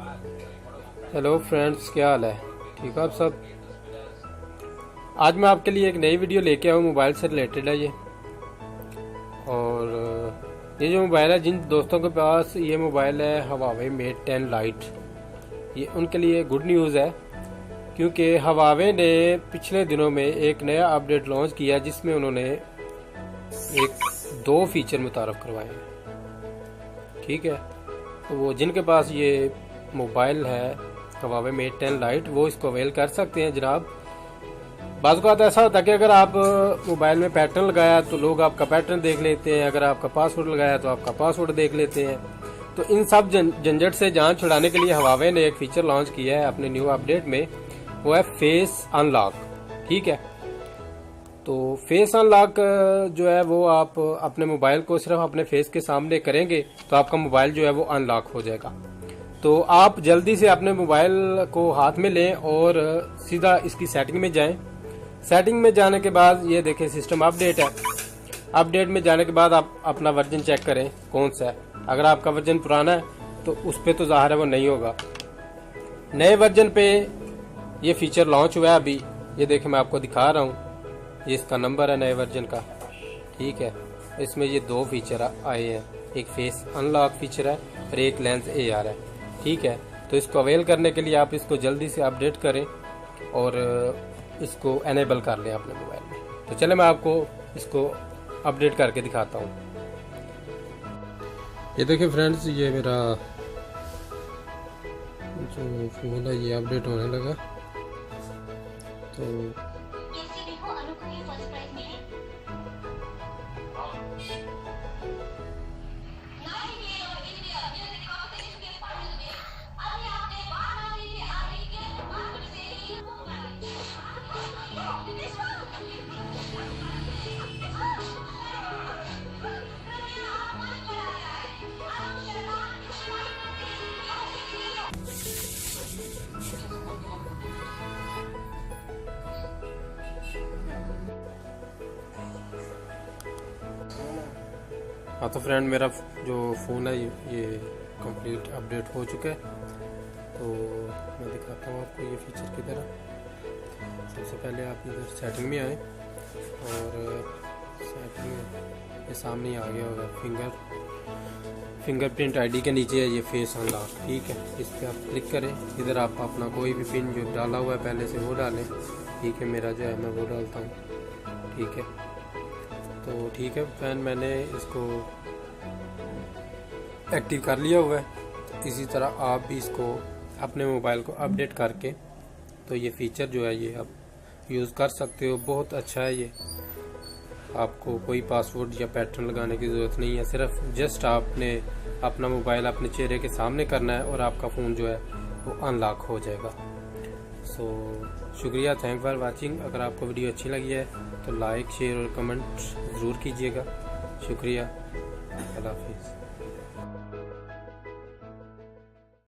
Hello friends, क्या हाल है? ठीक हो आप सब? आज मैं आपके लिए एक नई वीडियो लेके आया हूँ, मोबाइल से रिलेटेड है ये। और ये जो मोबाइल है, जिन दोस्तों के पास ये मोबाइल है हवावे मेट 10 लाइट, ये उनके लिए गुड न्यूज़ है, क्योंकि हवावे ने पिछले दिनों में एक नया अपडेट लॉन्च किया जिसमें उन्होंने दो फीचर मुतारफ करवाए हैं। ठीक है, तो वो जिनके पास ये मोबाइल है हवावे मेट 10 लाइट, वो इसको अवेल कर सकते हैं जनाब। बाज़ औक़ात ऐसा होता है कि अगर आप मोबाइल में पैटर्न लगाया तो लोग आपका पैटर्न देख लेते हैं, अगर आपका पासवर्ड लगाया तो आपका पासवर्ड देख लेते हैं। तो इन सब झंझट से जान छुड़ाने के लिए हवावे ने एक फीचर लॉन्च किया है अपने न्यू अपडेट में, वो है फेस अनलॉक। ठीक है, तो फेस अनलॉक जो है वो आप अपने मोबाइल को सिर्फ अपने फेस के सामने करेंगे तो आपका मोबाइल जो है वो अनलॉक हो जाएगा। तो आप जल्दी से अपने मोबाइल को हाथ में लें और सीधा इसकी सेटिंग में जाएं। सेटिंग में जाने के बाद ये देखें सिस्टम अपडेट है। अपडेट में जाने के बाद आप अपना वर्जन चेक करें कौन सा है। अगर आपका वर्जन पुराना है तो उस पर तो ज़ाहिर है वो नहीं होगा। नए वर्जन पे ये फीचर लॉन्च हुआ है अभी, ये देखें मैं आपको दिखा रहा हूँ, ये इसका नंबर है नए वर्जन का। ठीक है, इसमें ये दो फीचर आए हैं, एक फेस अनलॉक फीचर है और एक लेंस AR है। ठीक है, तो इसको अवेल करने के लिए आप इसको जल्दी से अपडेट करें और इसको एनेबल कर लें अपने मोबाइल में। तो चले मैं आपको इसको अपडेट करके दिखाता हूँ। ये देखिए फ्रेंड्स, ये मेरा जो फ़ोन है ये अपडेट होने लगा। तो हाँ, तो फ्रेंड मेरा जो फ़ोन है ये कंप्लीट अपडेट हो चुका है। तो मैं दिखाता हूँ आपको ये फीचर की तरह। सबसे पहले आप इधर सेटिंग में आए और सेटिंग में ये सामने आ गया होगा फिंगरप्रिंट ID के नीचे है ये फेस अनलॉक। ठीक है, इस पर आप क्लिक करें। इधर आप अपना कोई भी पिन जो डाला हुआ है पहले से वो डालें। ठीक है, मेरा जो है मैं वो डालता हूँ। ठीक है, तो ठीक है फ्रेंड, मैंने इसको एक्टिव कर लिया हुआ है। इसी तरह आप भी इसको अपने मोबाइल को अपडेट करके तो ये फीचर जो है ये आप यूज़ कर सकते हो। बहुत अच्छा है ये, आपको कोई पासवर्ड या पैटर्न लगाने की ज़रूरत नहीं है। सिर्फ जस्ट आपने अपना मोबाइल अपने चेहरे के सामने करना है और आपका फ़ोन जो है वो अनलॉक हो जाएगा। सो शुक्रिया, थैंक फॉर वाचिंग। अगर आपको वीडियो अच्छी लगी है तो लाइक शेयर और कमेंट ज़रूर कीजिएगा। शुक्रिया, अल्लाह हाफिज़।